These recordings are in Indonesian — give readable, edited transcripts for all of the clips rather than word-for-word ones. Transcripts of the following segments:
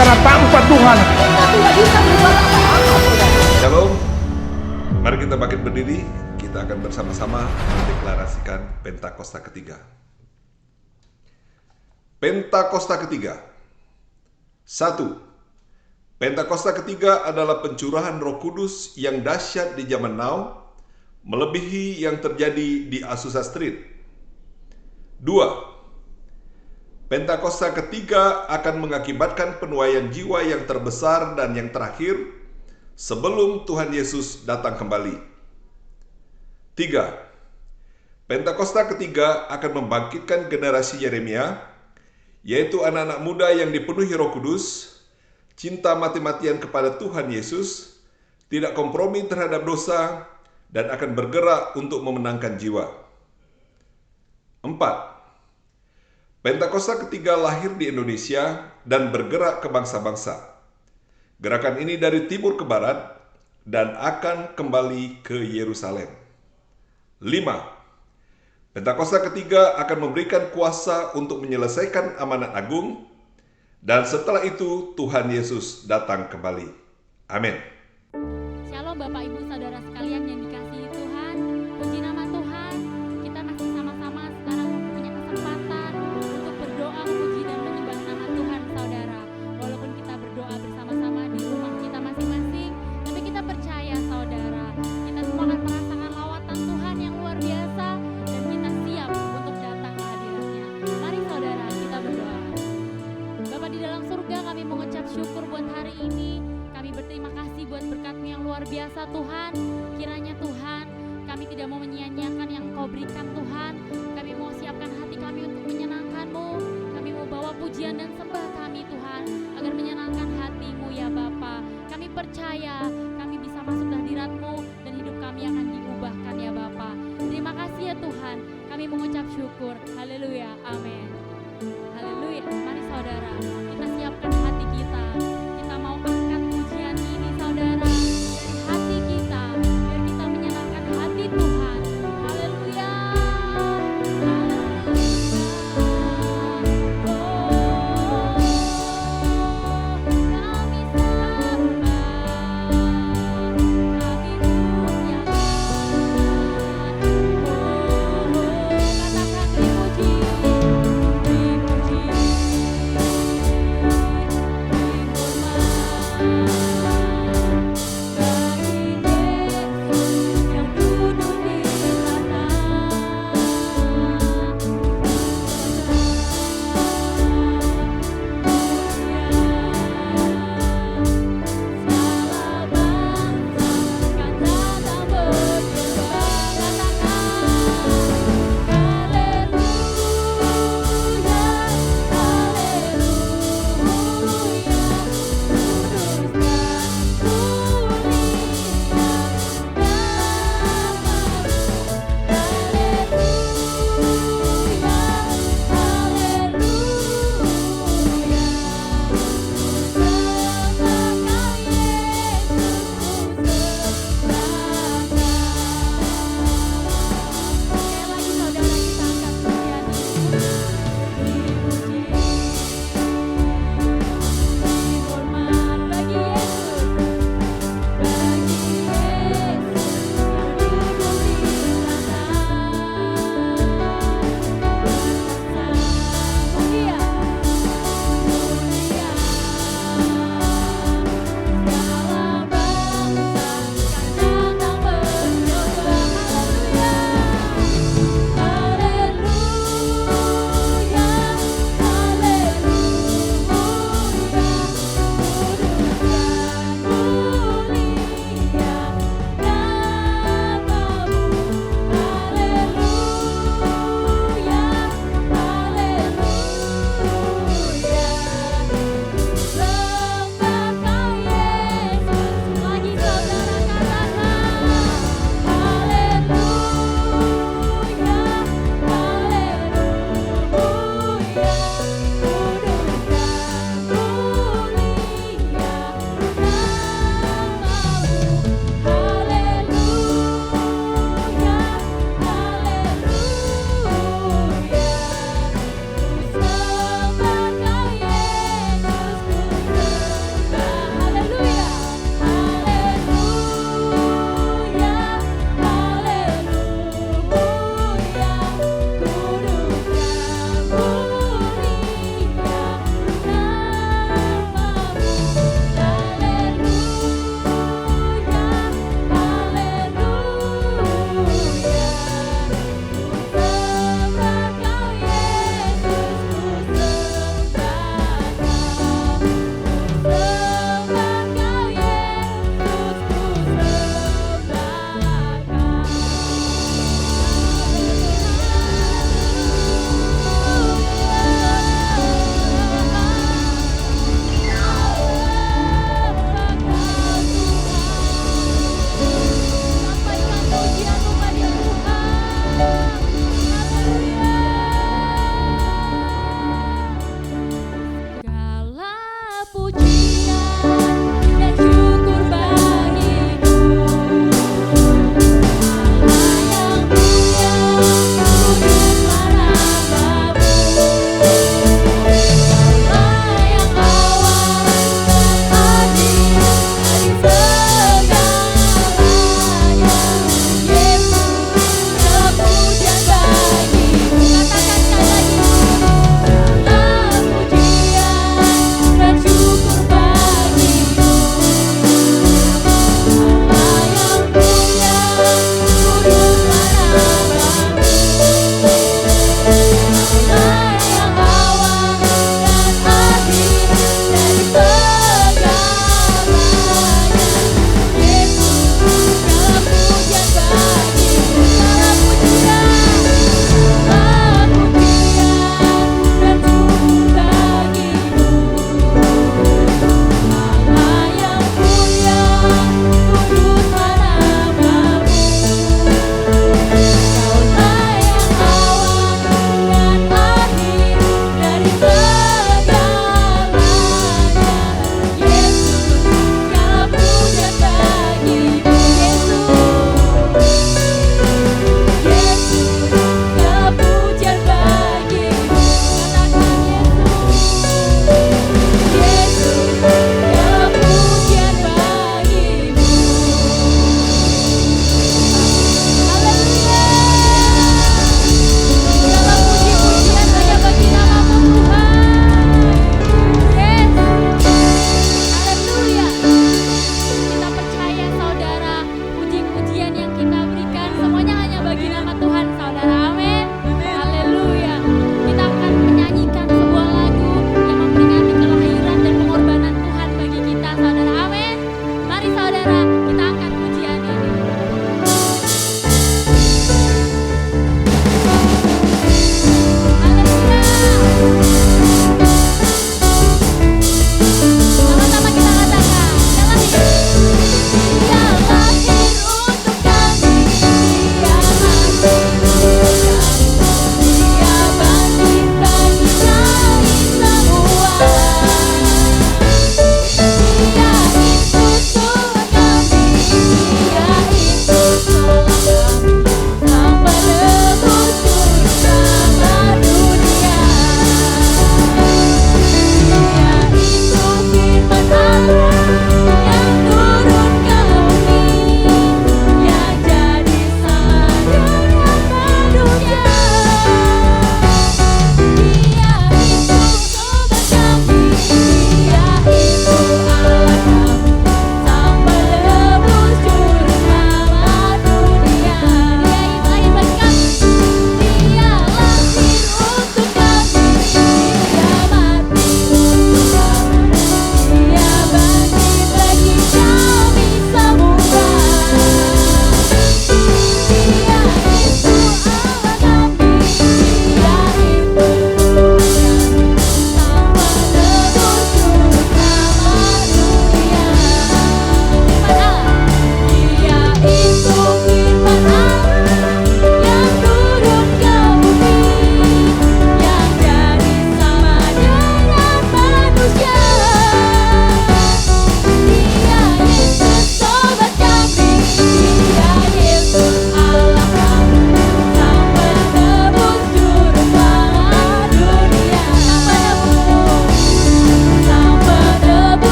karena tanpa Tuhan kita tidak bisa berbuat apa-apa, saudara. Shalom, mari kita bangkit berdiri. Kita akan bersama-sama mendeklarasikan Pentakosta ketiga. Pentakosta ketiga. 1. Pentakosta ketiga adalah pencurahan Roh Kudus yang dahsyat di zaman now, melebihi yang terjadi di Azusa Street. 2. Pentakosta ketiga akan mengakibatkan penuaian jiwa yang terbesar dan yang terakhir sebelum Tuhan Yesus datang kembali. 3. Pentakosta ketiga akan membangkitkan generasi Yeremia, yaitu anak-anak muda yang dipenuhi Roh Kudus, cinta mati-matian kepada Tuhan Yesus, tidak kompromi terhadap dosa, dan akan bergerak untuk memenangkan jiwa. 4. Pentakosta ketiga lahir di Indonesia dan bergerak ke bangsa-bangsa. Gerakan ini dari timur ke barat dan akan kembali ke Yerusalem. 5. Pentakosta ketiga akan memberikan kuasa untuk menyelesaikan amanat agung, dan setelah itu Tuhan Yesus datang kembali. Amin. Shalom Bapak Ibu Saudara sekalian yang dikasihi Tuhan. Puji nama Tuhan. Kita masih sama-sama sekarang punya kesempatan untuk berdoa, memuji dan menyembah nama Tuhan, saudara. Walaupun kita berdoa bersama-sama di rumah kita masing-masing, tapi kita percaya, saudara, kita semua akan merasakan lawatan Tuhan yang luar biasa, dan kita siap untuk datang ke hadiratnya. Mari saudara, kita berdoa. Bapa di dalam surga, kami mengucap syukur buat hari ini. Kami berterima kasih buat berkat-Mu yang luar biasa, Tuhan. Kiranya Tuhan, kami tidak mau menyia-nyiakan yang Kau berikan, Tuhan. Kami mau siapkan hati kami untuk menyenangkan-Mu. Kami mau bawa pujian dan sembah kami, Tuhan, agar menyenangkan hati-Mu ya Bapa. Kami percaya kami bisa masuk ke hadirat-Mu dan hidup kami akan diubahkan ya Bapa. Terima kasih ya Tuhan. Kami mengucap syukur. Haleluya. Amin. Haleluya. Mari saudara, kita siapkan hati kita. Kita mau angkat pujian ini, saudara, dari hati kita, biar kita menyenangkan hati Tuhan. Haleluya. Kami sembah, kami muliakan. Katakan terpuji.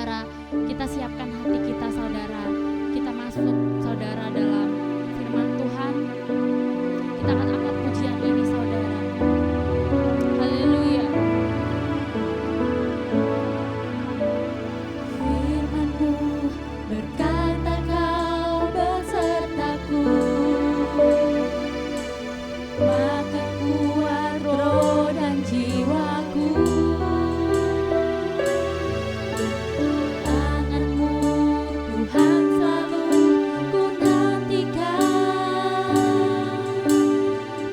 saudara, kita siapkan hati kita saudara. Kita masuk saudara dalam firman Tuhan. Kita akan angkat pujian ini saudara. Haleluya. Firman-Mu berkata Kau besertaku, maka kuat roh dan jiwaku. Tangan-Mu Tuhan selalu ku nantikan,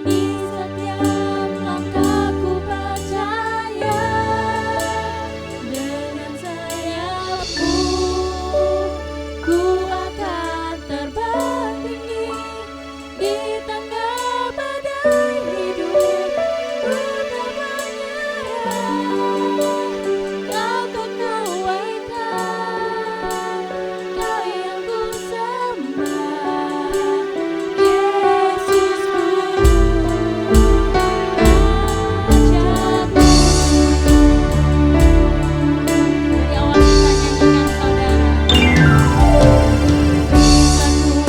di setiap langkahku percaya. Dengan sayap-Mu ku akan terbang tinggi di tengah badai hidup. Ku tak menyerah, Kau kekuatan, Kau yang ku sembah, Yesusku, Rajaku. Dari awal kita nyanyikan saudara. Firman-Mu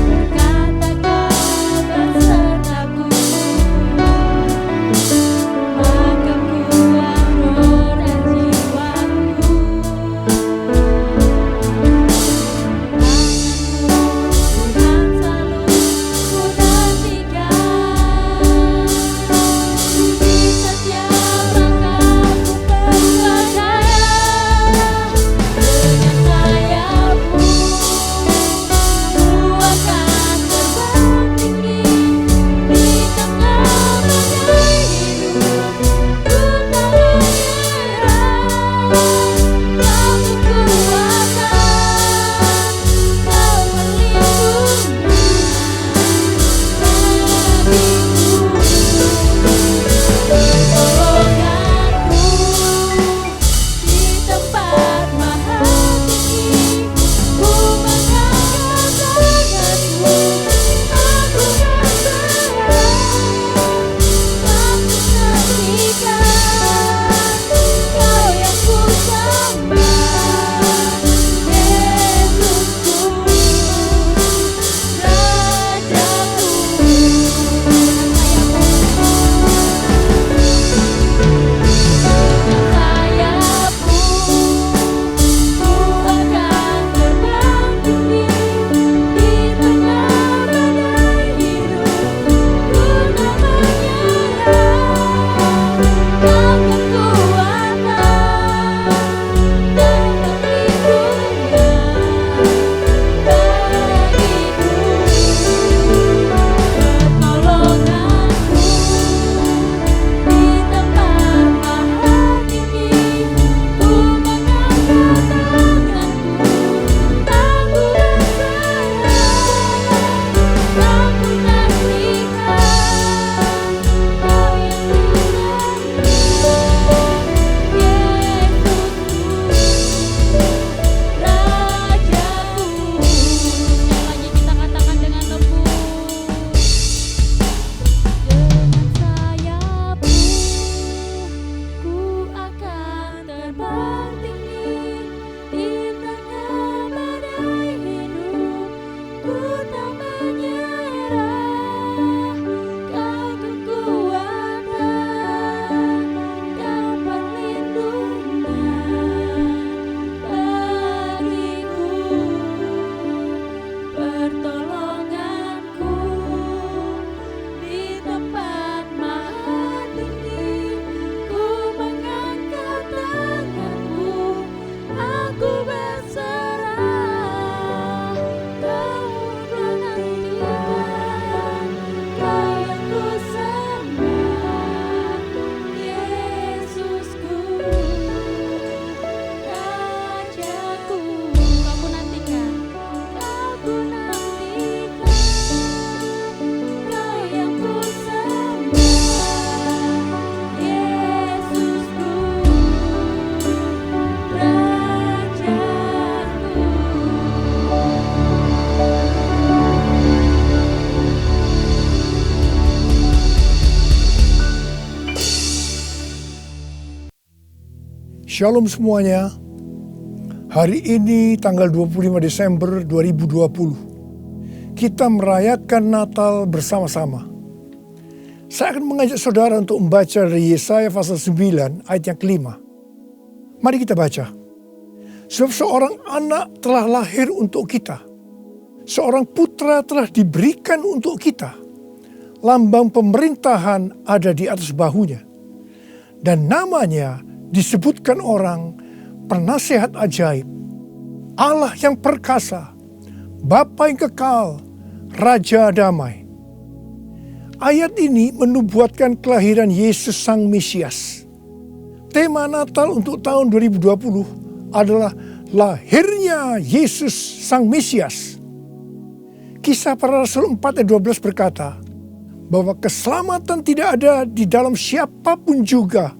berkata Kau besertaku, maka kuat roh dan jiwaku. Tangan-Mu Tuhan selalu ku nantikan, di setiap langkahku percaya. Dengan sayap-Mu ku akan terbang tinggi di tengah badai hidup. Ku tak menyerah, Kau kekuatan, Kau perlindungan bagiku. Pertolonganku di tempat maha tinggi. Ku mengangkat tanganku, aku berserah, aku nantikan. Kau yang ku sembah, Yesusku, Rajaku. Dengan sayap-Mu ku akan terbang tinggi di tengah badai hidup. Ku tak menyerah, Kau kekuatan, Kau perlindungan bagiku. Pertolonganku di tempat maha tinggi. Ku mengangkat tanganku, aku berserah, aku nantikan. Kau yang ku sembah, Yesusku, Rajaku. Sekali lagi kita katakan dengan lembut. Dengan sayap-Mu ku akan terbang tinggi di tengah badai hidup. Ku tak menyerah, Kau kekuatan, Kau perlindungan bagiku. Pertolonganku di tempat maha tinggi. Ku mengangkat tanganku, aku berserah, Kau menantikan. Kau yang ku sembah, Yesusku, Rajaku. Kau ku nantikan, Kau ku nantikan. Kau yang ku sembah, Yesusku, Shalom semuanya. Hari ini tanggal 25 Desember 2020, kita merayakan Natal bersama-sama. Saya akan mengajak saudara untuk membaca dari Yesaya pasal 9 ayat yang kelima. Mari kita baca. Sebab seorang anak telah lahir untuk kita. Seorang putra telah diberikan untuk kita. Lambang pemerintahan ada di atas bahunya. Dan namanya disebutkan orang Penasihat ajaib, Allah yang perkasa, Bapa yang kekal, Raja damai. Ayat ini menubuatkan kelahiran Yesus Sang Mesias. Tema Natal untuk tahun 2020 adalah lahirnya Yesus Sang Mesias. Kisah Para Rasul 4 ayat 12 berkata bahwa keselamatan tidak ada di dalam siapapun juga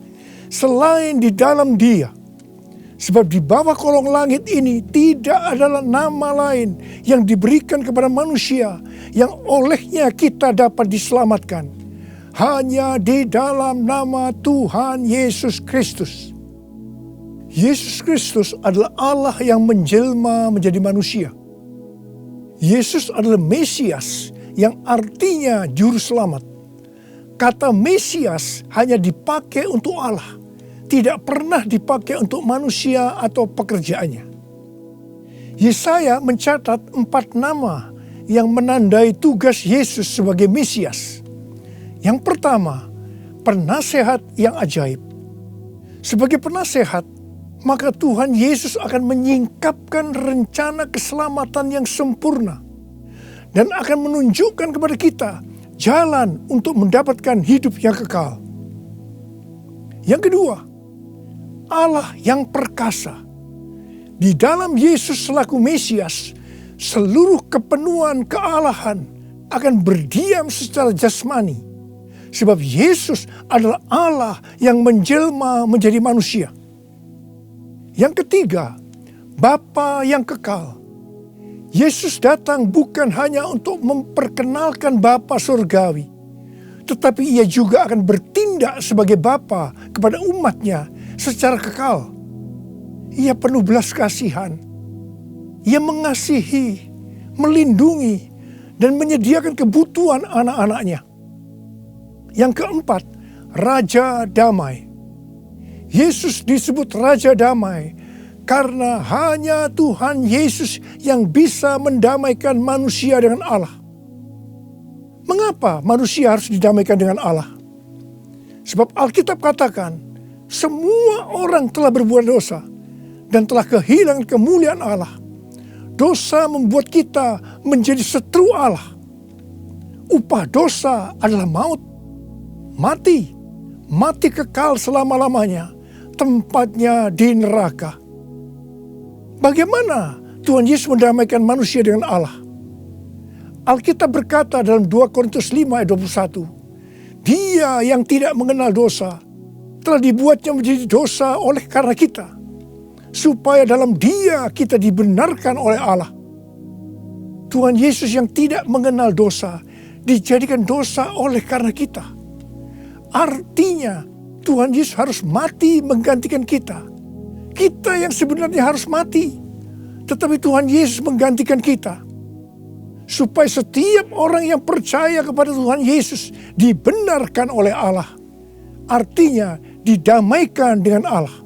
selain di dalam Dia. Sebab di bawah kolong langit ini tidak adalah nama lain yang diberikan kepada manusia yang olehnya kita dapat diselamatkan. Hanya di dalam nama Tuhan Yesus Kristus. Yesus Kristus adalah Allah yang menjelma menjadi manusia. Yesus adalah Mesias yang artinya juru selamat. Kata Mesias hanya dipakai untuk Allah. Tidak pernah dipakai untuk manusia atau pekerjaannya. Yesaya mencatat 4 nama yang menandai tugas Yesus sebagai Mesias. Yang pertama, penasehat yang ajaib. Sebagai penasehat, maka Tuhan Yesus akan menyingkapkan rencana keselamatan yang sempurna dan akan menunjukkan kepada kita jalan untuk mendapatkan hidup yang kekal. Yang kedua, Allah yang perkasa. Di dalam Yesus selaku Mesias, seluruh kepenuhan kealahan akan berdiam secara jasmani. Sebab Yesus adalah Allah yang menjelma menjadi manusia. Yang ketiga, Bapa yang kekal. Yesus datang bukan hanya untuk memperkenalkan Bapa surgawi, tetapi ia juga akan bertindak sebagai Bapa kepada umatnya secara kekal. Ia penuh belas kasihan. Ia mengasihi, melindungi, dan menyediakan kebutuhan anak-anaknya. Yang keempat, Raja Damai. Yesus disebut Raja Damai karena hanya Tuhan Yesus yang bisa mendamaikan manusia dengan Allah. Mengapa manusia harus didamaikan dengan Allah? Sebab Alkitab katakan, semua orang telah berbuat dosa dan telah kehilangan kemuliaan Allah. Dosa membuat kita menjadi setru Allah. Upah dosa adalah maut, mati kekal selama-lamanya, tempatnya di neraka. Bagaimana Tuhan Yesus mendamaikan manusia dengan Allah? Alkitab berkata dalam 2 Korintus 5 ayat 21, Dia yang tidak mengenal dosa telah dibuatnya menjadi dosa oleh karena kita, supaya dalam Dia kita dibenarkan oleh Allah. Tuhan Yesus yang tidak mengenal dosa dijadikan dosa oleh karena kita. Artinya Tuhan Yesus harus mati menggantikan kita. Kita yang sebenarnya harus mati, tetapi Tuhan Yesus menggantikan kita. Supaya setiap orang yang percaya kepada Tuhan Yesus dibenarkan oleh Allah. Artinya didamaikan dengan Allah.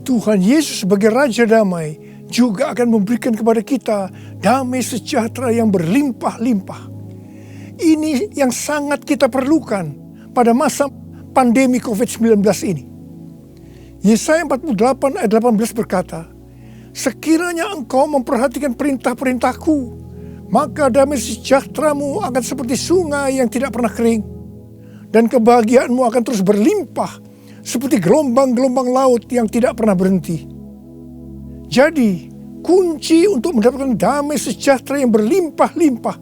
Tuhan Yesus sebagai Raja Damai juga akan memberikan kepada kita damai sejahtera yang berlimpah-limpah. Ini yang sangat kita perlukan pada masa pandemi COVID-19 ini. Yesaya 48 ayat 18 berkata, Sekiranya engkau memperhatikan perintah-perintahku, maka damai sejahteramu akan seperti sungai yang tidak pernah kering. Dan kebahagiaanmu akan terus berlimpah seperti gelombang-gelombang laut yang tidak pernah berhenti. Jadi, kunci untuk mendapatkan damai sejahtera yang berlimpah-limpah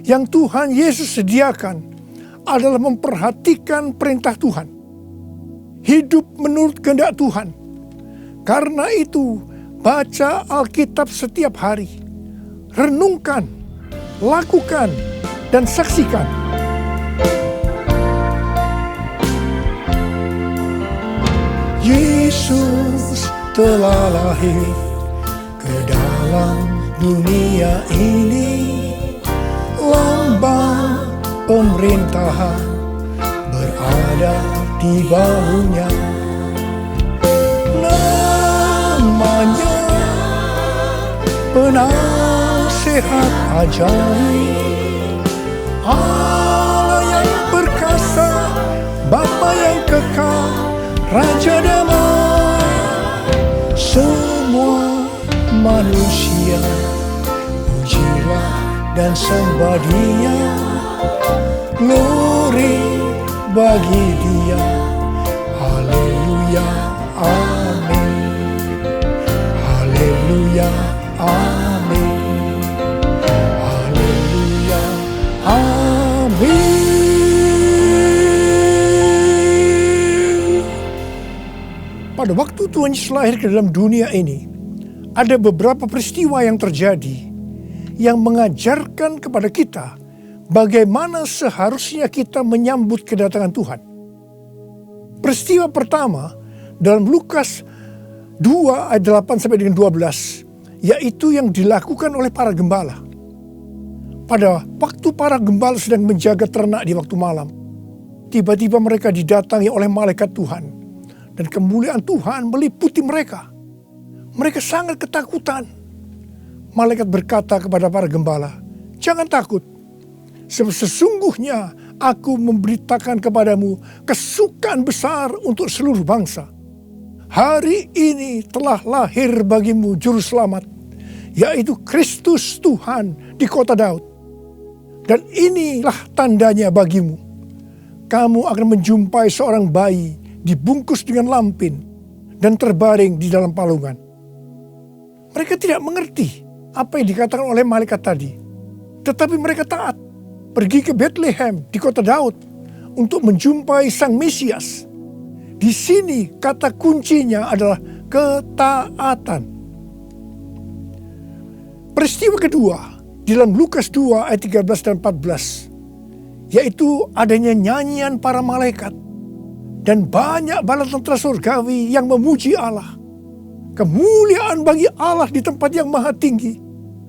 yang Tuhan Yesus sediakan adalah memperhatikan perintah Tuhan. Hidup menurut kehendak Tuhan. Karena itu, baca Alkitab setiap hari. Renungkan, lakukan, dan saksikan. Yesus telah lahir ke dalam dunia ini. Lambang pemerintahan berada di bahunya. Namanya Penasehat Ajaib, Allah yang perkasa, Bapa yang kekal, Raja damai. Semua manusia pujilah dan sembah Dia, glory bagi Dia. Haleluya, amin. Haleluya, amin. Haleluya, amin. Pada waktu Tuhan Yesus lahir ke dalam dunia ini, ada beberapa peristiwa yang terjadi yang mengajarkan kepada kita bagaimana seharusnya kita menyambut kedatangan Tuhan. Peristiwa pertama dalam Lukas 2 ayat 8 sampai dengan 12, yaitu yang dilakukan oleh para gembala. Pada waktu para gembala sedang menjaga ternak di waktu malam, tiba-tiba mereka didatangi oleh malaikat Tuhan, dan kemuliaan Tuhan meliputi mereka. Mereka sangat ketakutan. Malaikat berkata kepada para gembala, "Jangan takut, sebab sesungguhnya aku memberitakan kepadamu kesukaan besar untuk seluruh bangsa. Hari ini telah lahir bagimu juru selamat, yaitu Kristus Tuhan di kota Daud. Dan inilah tandanya bagimu. Kamu akan menjumpai seorang bayi dibungkus dengan lampin dan terbaring di dalam palungan." Mereka tidak mengerti apa yang dikatakan oleh malaikat tadi. Tetapi mereka taat, pergi ke Bethlehem di kota Daud untuk menjumpai Sang Mesias. Di sini kata kuncinya adalah ketaatan. Peristiwa kedua di dalam Lukas 2 ayat 13 dan 14, yaitu adanya nyanyian para malaikat dan banyak bala tentara surgawi yang memuji Allah. Kemuliaan bagi Allah di tempat yang maha tinggi,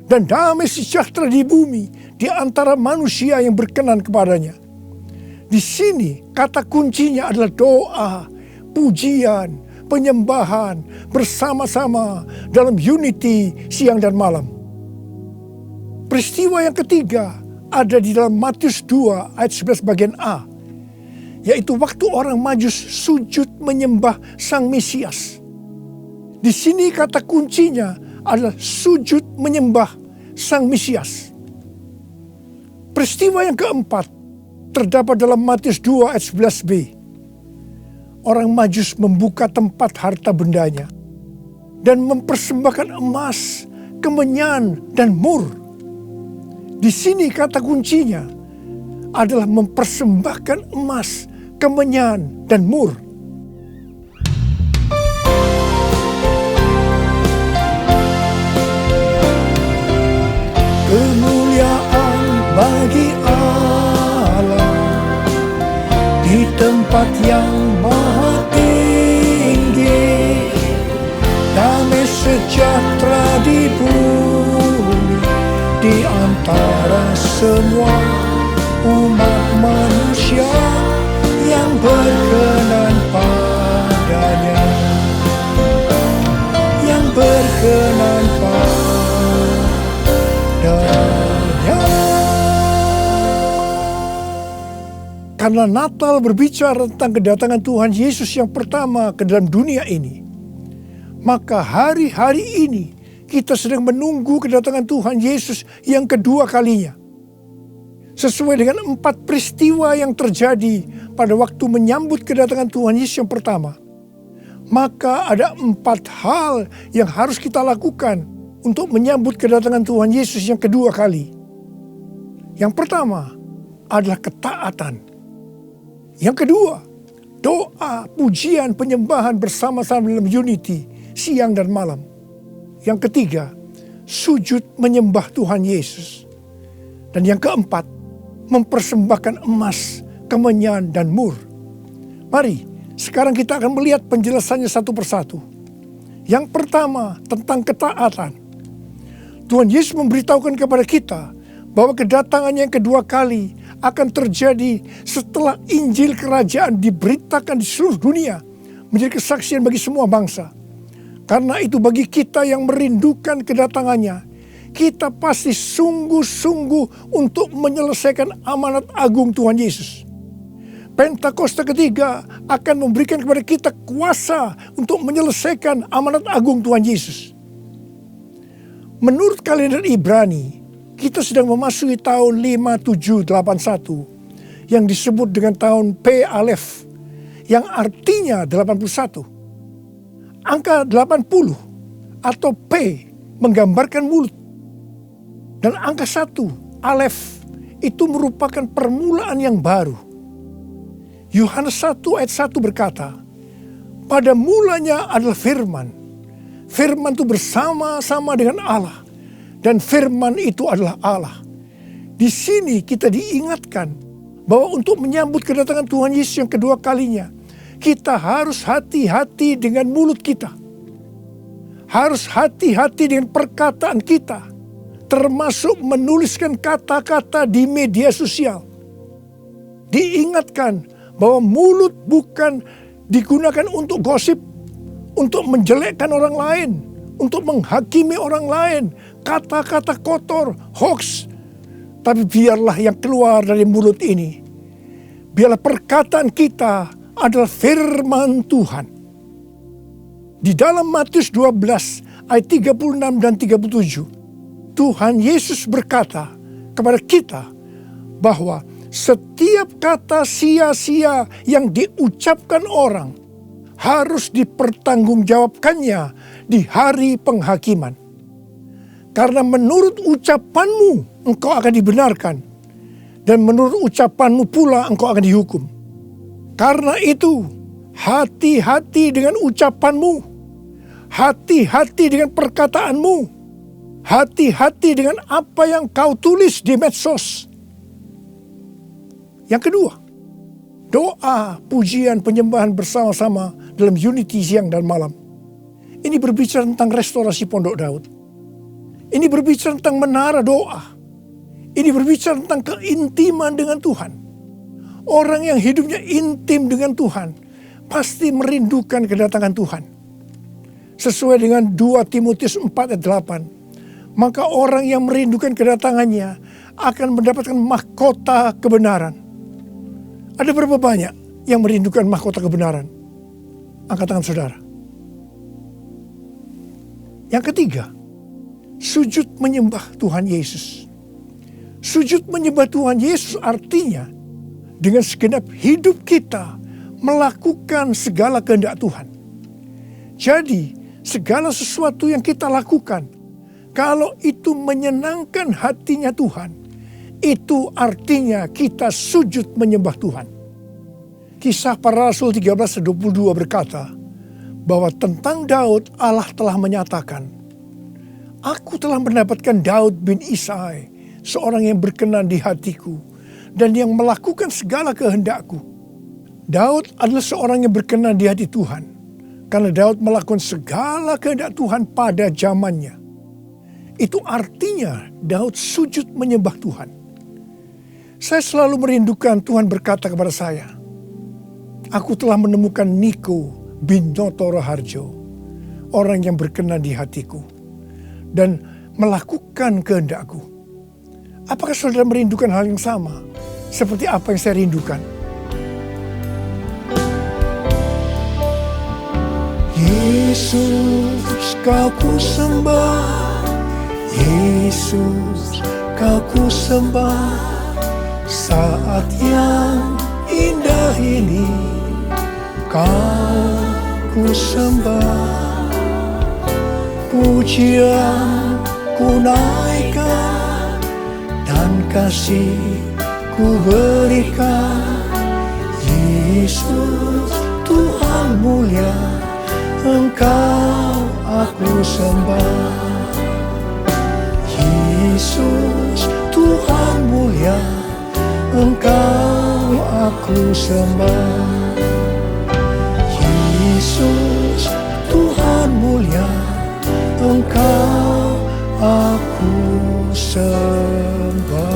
dan damai sejahtera di bumi di antara manusia yang berkenan kepadanya. Di sini kata kuncinya adalah doa, pujian, penyembahan bersama-sama dalam unity siang dan malam. Peristiwa yang ketiga ada di dalam Matius 2 ayat 11 bagian A, yaitu waktu orang Majus sujud menyembah Sang Mesias. Di sini kata kuncinya adalah sujud menyembah Sang Mesias. Peristiwa yang keempat terdapat dalam Matius 2 ayat 11b. Orang Majus membuka tempat harta bendanya dan mempersembahkan emas, kemenyan, dan mur. Di sini kata kuncinya adalah mempersembahkan emas, kemenyan, dan mur. Kemuliaan bagi Allah di tempat yang maha tinggi, damai sejahtera di bumi di antara semua umat manusia yang berkenan padanya, yang berkenan padanya. Karena Natal berbicara tentang kedatangan Tuhan Yesus yang pertama ke dalam dunia ini, maka hari-hari ini kita sedang menunggu kedatangan Tuhan Yesus yang kedua kalinya. Sesuai dengan 4 peristiwa yang terjadi pada waktu menyambut kedatangan Tuhan Yesus yang pertama, maka ada 4 hal yang harus kita lakukan untuk menyambut kedatangan Tuhan Yesus yang kedua kali. Yang pertama adalah ketaatan. Yang kedua, doa, pujian, penyembahan bersama-sama dalam unity siang dan malam. Yang ketiga, sujud menyembah Tuhan Yesus. Dan yang keempat, mempersembahkan emas, kemenyan, dan mur. Mari, sekarang kita akan melihat penjelasannya satu persatu. Yang pertama, tentang ketaatan. Tuhan Yesus memberitahukan kepada kita bahwa kedatangannya yang kedua kali akan terjadi setelah Injil Kerajaan diberitakan di seluruh dunia, menjadi kesaksian bagi semua bangsa. Karena itu bagi kita yang merindukan kedatangannya, kita pasti sungguh-sungguh untuk menyelesaikan amanat agung Tuhan Yesus. Pentakosta ketiga akan memberikan kepada kita kuasa untuk menyelesaikan amanat agung Tuhan Yesus. Menurut kalender Ibrani, kita sedang memasuki tahun 5781 yang disebut dengan tahun P Alef, yang artinya 81. Angka 80 atau P menggambarkan mulut. Dan angka 1, Alef, itu merupakan permulaan yang baru. Yohanes 1 ayat 1 berkata, pada mulanya adalah firman. Firman itu bersama-sama dengan Allah. Dan firman itu adalah Allah. Di sini kita diingatkan bahwa untuk menyambut kedatangan Tuhan Yesus yang kedua kalinya, kita harus hati-hati dengan mulut kita. Harus hati-hati dengan perkataan kita. Termasuk menuliskan kata-kata di media sosial. Diingatkan bahwa mulut bukan digunakan untuk gosip, untuk menjelekkan orang lain, untuk menghakimi orang lain, kata-kata kotor, hoax. Tapi biarlah yang keluar dari mulut ini, biarlah perkataan kita adalah firman Tuhan. Di dalam Matius 12 ayat 36 dan 37, Tuhan Yesus berkata kepada kita bahwa setiap kata sia-sia yang diucapkan orang harus dipertanggungjawabkannya di hari penghakiman. Karena menurut ucapanmu engkau akan dibenarkan, dan menurut ucapanmu pula engkau akan dihukum. Karena itu, hati-hati dengan ucapanmu, hati-hati dengan perkataanmu, hati-hati dengan apa yang kau tulis di medsos. Yang kedua, doa, pujian, penyembahan bersama-sama dalam unity siang dan malam. Ini berbicara tentang restorasi Pondok Daud. Ini berbicara tentang menara doa. Ini berbicara tentang keintiman dengan Tuhan. Orang yang hidupnya intim dengan Tuhan pasti merindukan kedatangan Tuhan. Sesuai dengan 2 Timotius 4 ayat 8. Maka orang yang merindukan kedatangannya akan mendapatkan mahkota kebenaran. Ada berapa banyak yang merindukan mahkota kebenaran? Angkat tangan saudara. Yang ketiga, sujud menyembah Tuhan Yesus. Sujud menyembah Tuhan Yesus artinya dengan segenap hidup kita melakukan segala kehendak Tuhan. Jadi, segala sesuatu yang kita lakukan, kalau itu menyenangkan hatinya Tuhan, itu artinya kita sujud menyembah Tuhan. Kisah Para Rasul 13:22 berkata bahwa tentang Daud Allah telah menyatakan, aku telah mendapatkan Daud bin Isai, seorang yang berkenan di hatiku dan yang melakukan segala kehendakku. Daud adalah seorang yang berkenan di hati Tuhan karena Daud melakukan segala kehendak Tuhan pada zamannya. Itu artinya Daud sujud menyembah Tuhan. Saya selalu merindukan Tuhan berkata kepada saya, aku telah menemukan Niko bin Noto Raharjo, orang yang berkenan di hatiku dan melakukan kehendakku. Apakah saudara merindukan hal yang sama seperti apa yang saya rindukan? Yesus, kau ku sembah, Yesus, kau ku sembah. Saat yang indah ini kau ku sembah, pujian ku naikkan dan kasih ku berikan. Yesus Tuhan mulia, Engkau aku sembah. Yesus Tuhan mulia, Engkau aku sembah. Yesus Tuhan mulia, Engkau aku sembah.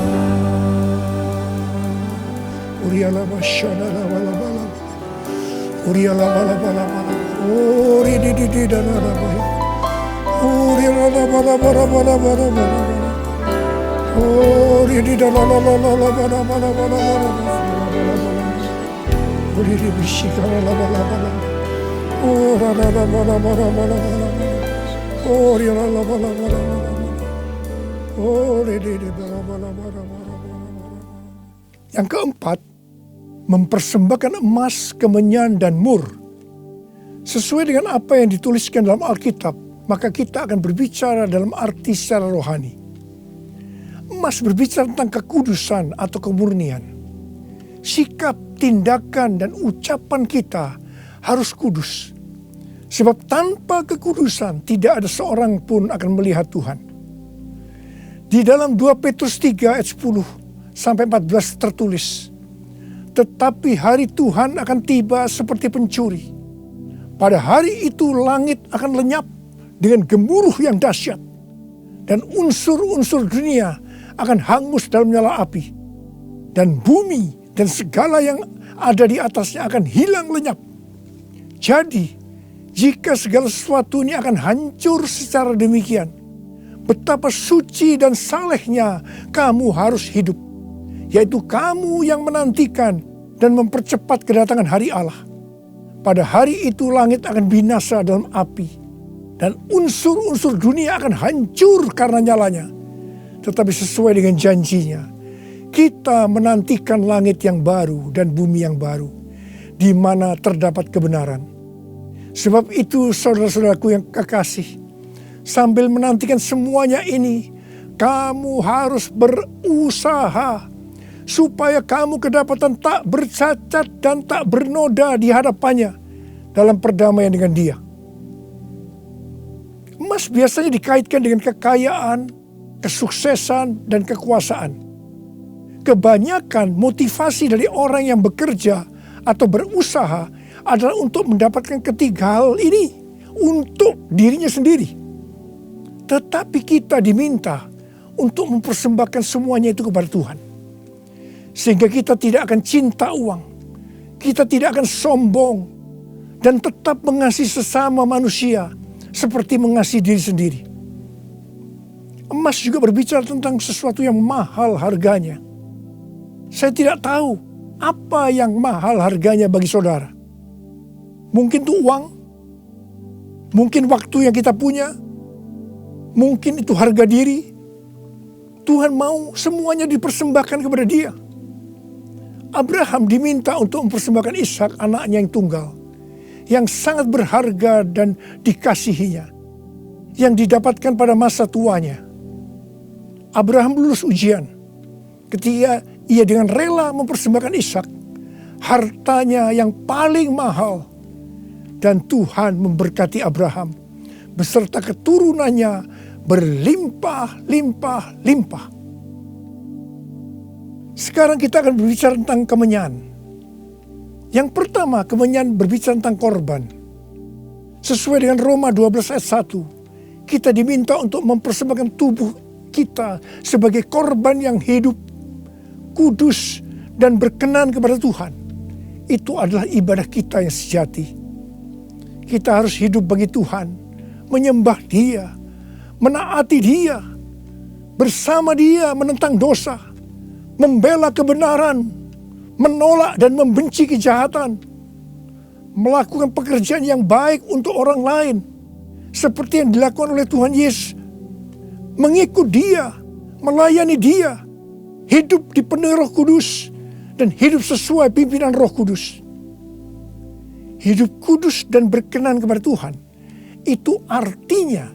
Uriala masyana la bala bala. Uriala bala bala bala. Uri di dan ada bala. Uriala bala bala bala bala bala. Uri di dan la la la la bala bala bala bala. Uri di bisikala la bala bala. Ora la la bala bala bala bala. Uriala la bala bala bala. Uri di bala bala bala bala. Yang keempat, mempersembahkan emas, kemenyan, dan mur. Sesuai dengan apa yang dituliskan dalam Alkitab, maka kita akan berbicara dalam arti secara rohani. Emas berbicara tentang kekudusan atau kemurnian. Sikap, tindakan, dan ucapan kita harus kudus. Sebab tanpa kekudusan tidak ada seorang pun akan melihat Tuhan. Di dalam 2 Petrus 3 ayat 10 sampai 14 tertulis, tetapi hari Tuhan akan tiba seperti pencuri. Pada hari itu langit akan lenyap dengan gemuruh yang dahsyat, dan unsur-unsur dunia akan hangus dalam nyala api, dan bumi dan segala yang ada di atasnya akan hilang lenyap. Jadi, jika segala sesuatu ini akan hancur secara demikian, betapa suci dan salehnya kamu harus hidup, yaitu kamu yang menantikan dan mempercepat kedatangan hari Allah. Pada hari itu langit akan binasa dalam api, dan unsur-unsur dunia akan hancur karena nyalanya. Tetapi sesuai dengan janjinya, kita menantikan langit yang baru dan bumi yang baru, di mana terdapat kebenaran. Sebab itu saudara-saudaraku yang kekasih, sambil menantikan semuanya ini, kamu harus berusaha supaya kamu kedapatan tak bercacat dan tak bernoda di hadapannya dalam perdamaian dengan Dia. Emas biasanya dikaitkan dengan kekayaan, kesuksesan, dan kekuasaan. Kebanyakan motivasi dari orang yang bekerja atau berusaha adalah untuk mendapatkan ketiga hal ini untuk dirinya sendiri. Tetapi kita diminta untuk mempersembahkan semuanya itu kepada Tuhan. Sehingga kita tidak akan cinta uang, kita tidak akan sombong, dan tetap mengasihi sesama manusia seperti mengasihi diri sendiri. Emas juga berbicara tentang sesuatu yang mahal harganya. Saya tidak tahu apa yang mahal harganya bagi saudara. Mungkin itu uang, mungkin waktu yang kita punya, mungkin itu harga diri. Tuhan mau semuanya dipersembahkan kepada Dia. Abraham diminta untuk mempersembahkan Ishak, anaknya yang tunggal, yang sangat berharga dan dikasihinya, yang didapatkan pada masa tuanya. Abraham lulus ujian ketika ia dengan rela mempersembahkan Ishak, hartanya yang paling mahal, dan Tuhan memberkati Abraham beserta keturunannya berlimpah-limpah-limpah. Sekarang kita akan berbicara tentang kemenyan. Yang pertama, kemenyan berbicara tentang korban. Sesuai dengan Roma 12 ayat 1, kita diminta untuk mempersembahkan tubuh kita sebagai korban yang hidup, kudus, dan berkenan kepada Tuhan. Itu adalah ibadah kita yang sejati. Kita harus hidup bagi Tuhan, menyembah Dia, menaati Dia, bersama Dia menentang dosa, membela kebenaran, menolak dan membenci kejahatan, melakukan pekerjaan yang baik untuk orang lain, seperti yang dilakukan oleh Tuhan Yesus, mengikut Dia, melayani Dia, hidup dipenuhi Roh Kudus, dan hidup sesuai pimpinan Roh Kudus. Hidup kudus dan berkenan kepada Tuhan, itu artinya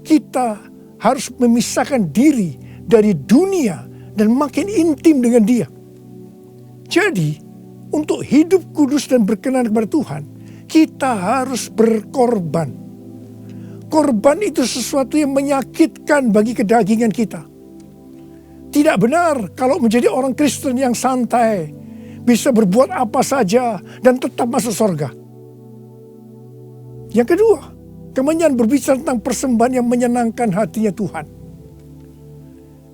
kita harus memisahkan diri dari dunia dan makin intim dengan Dia. Jadi, untuk hidup kudus dan berkenan kepada Tuhan, kita harus berkorban. Korban itu sesuatu yang menyakitkan bagi kedagingan kita. Tidak benar kalau menjadi orang Kristen yang santai, bisa berbuat apa saja dan tetap masuk surga. Yang kedua, Kemenyan berbicara tentang persembahan yang menyenangkan hatinya Tuhan.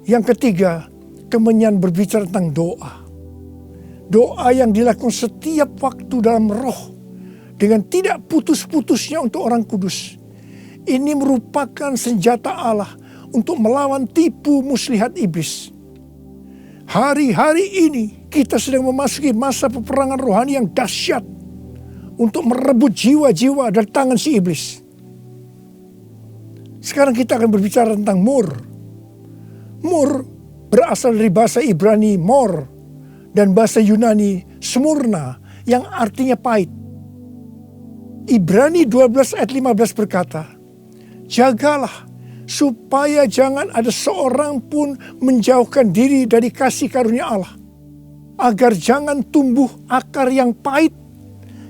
Yang ketiga, Kemenyan berbicara tentang doa. Doa yang dilakukan setiap waktu dalam roh, dengan tidak putus-putusnya untuk orang kudus. Ini merupakan senjata Allah untuk melawan tipu muslihat iblis. Hari-hari ini kita sedang memasuki masa peperangan rohani yang dahsyat untuk merebut jiwa-jiwa dari tangan si iblis. Sekarang kita akan berbicara tentang mur. Mur berasal dari bahasa Ibrani mor dan bahasa Yunani smurna yang artinya pahit. Ibrani 12 ayat 15 berkata, jagalah supaya jangan ada seorang pun menjauhkan diri dari kasih karunia Allah, agar jangan tumbuh akar yang pahit,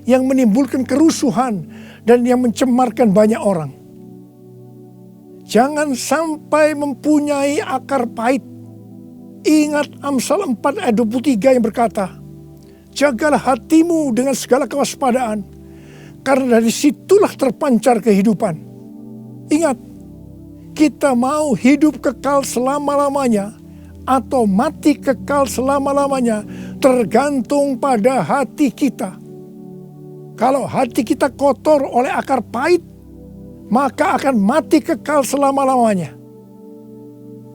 yang menimbulkan kerusuhan dan yang mencemarkan banyak orang. Jangan sampai mempunyai akar pahit. Ingat Amsal 4 ayat 23 yang berkata, jagalah hatimu dengan segala kewaspadaan, karena dari situlah terpancar kehidupan. Ingat, kita mau hidup kekal selama-lamanya atau mati kekal selama-lamanya tergantung pada hati kita. Kalau hati kita kotor oleh akar pahit, maka akan mati kekal selama-lamanya.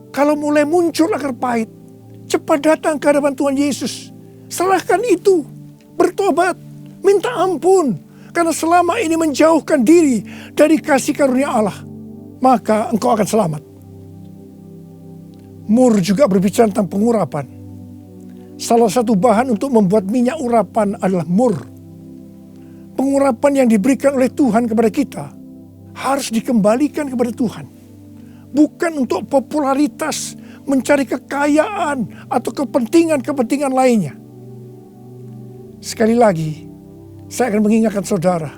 Kalau mulai muncul akar pahit, cepat datang ke hadapan Tuhan Yesus. Serahkan itu, bertobat, minta ampun. Karena selama ini menjauhkan diri dari kasih karunia Allah, maka engkau akan selamat. Mur juga berbicara tentang pengurapan. Salah satu bahan untuk membuat minyak urapan adalah mur. Pengurapan yang diberikan oleh Tuhan kepada kita harus dikembalikan kepada Tuhan. Bukan untuk popularitas, mencari kekayaan, atau kepentingan-kepentingan lainnya. Sekali lagi, saya akan mengingatkan saudara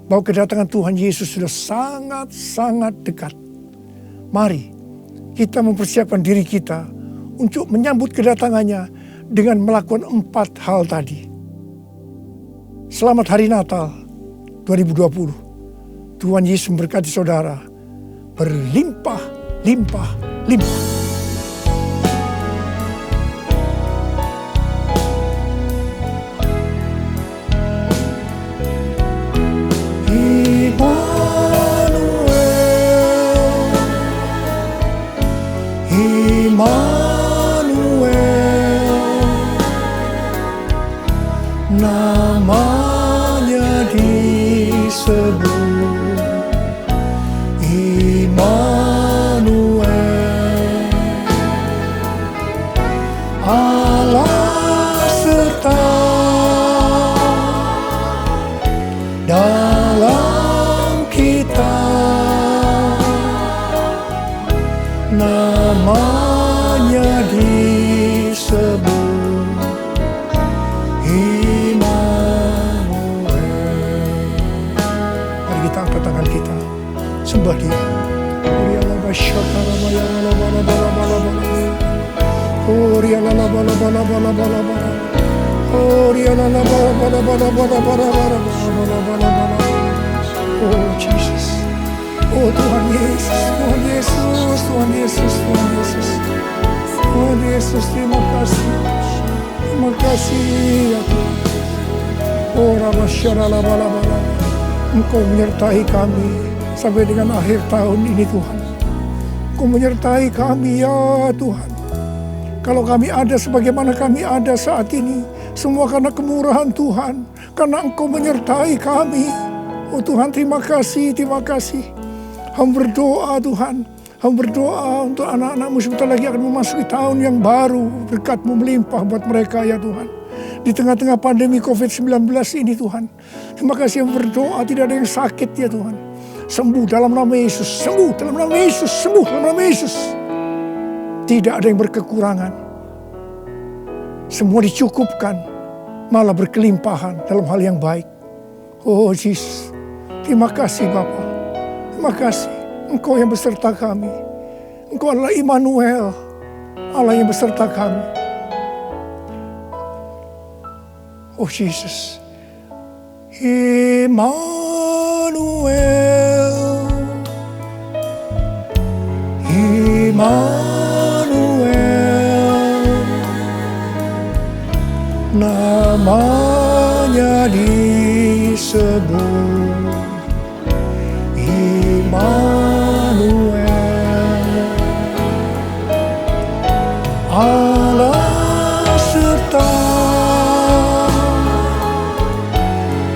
bahwa kedatangan Tuhan Yesus sudah sangat-sangat dekat. Mari kita mempersiapkan diri kita untuk menyambut kedatangannya dengan melakukan 4 hal tadi. Selamat Hari Natal 2020. Tuhan Yesus memberkati saudara berlimpah-limpah-limpah. Namanya disebut Immanuel, Allah serta dalam kita. Namanya disebut tangan kita, sembah Dia. Oh Jesus, oh Tuhan Yesus, Tuhan Yesus, Tuhan Yesus, Tuhan Yesus, Tuhan Yesus, terima kasih ya Tuhan. Oh Rabbasharalabala, Engkau menyertai kami sampai dengan akhir tahun ini Tuhan. Engkau menyertai kami ya Tuhan. Kalau kami ada sebagaimana kami ada saat ini, semua karena kemurahan Tuhan. Karena Engkau menyertai kami. Oh Tuhan, terima kasih, terima kasih. Hamba berdoa Tuhan. Hamba berdoa untuk anak-anak-Mu sebentar lagi akan memasuki tahun yang baru. Berkat-Mu melimpah buat mereka ya Tuhan. Di tengah-tengah pandemi COVID-19 ini Tuhan. Terima kasih yang berdoa tidak ada yang sakit ya Tuhan. Sembuh dalam nama Yesus. Sembuh dalam nama Yesus. Sembuh dalam nama Yesus. Tidak ada yang berkekurangan. Semua dicukupkan. Malah berkelimpahan dalam hal yang baik. Oh Jesus. Terima kasih Bapa. Terima kasih. Engkau yang beserta kami. Engkau adalah Immanuel. Allah yang beserta kami. Oh Jesus, Immanuel. Immanuel, namanya disebut Immanuel. Allah serta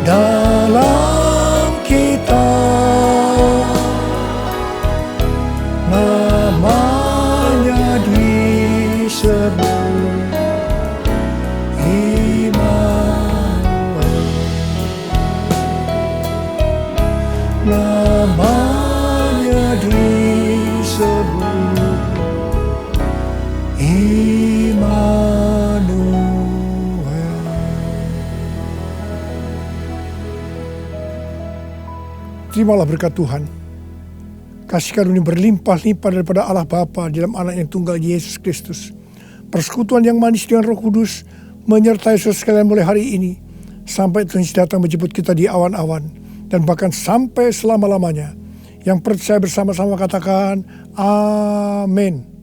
dalam kita, namanya disebut Immanuel. Namanya disebut Immanuel. Terimalah berkat Tuhan. Kasih karunia berlimpah-limpah daripada Allah Bapa di dalam Anak yang tunggal Yesus Kristus. Persekutuan yang manis dengan Roh Kudus menyertai saudara sekalian mulai hari ini sampai Tuhan Yesus datang menjemput kita di awan-awan dan bahkan sampai selama-lamanya. Yang percaya bersama-sama katakan amin.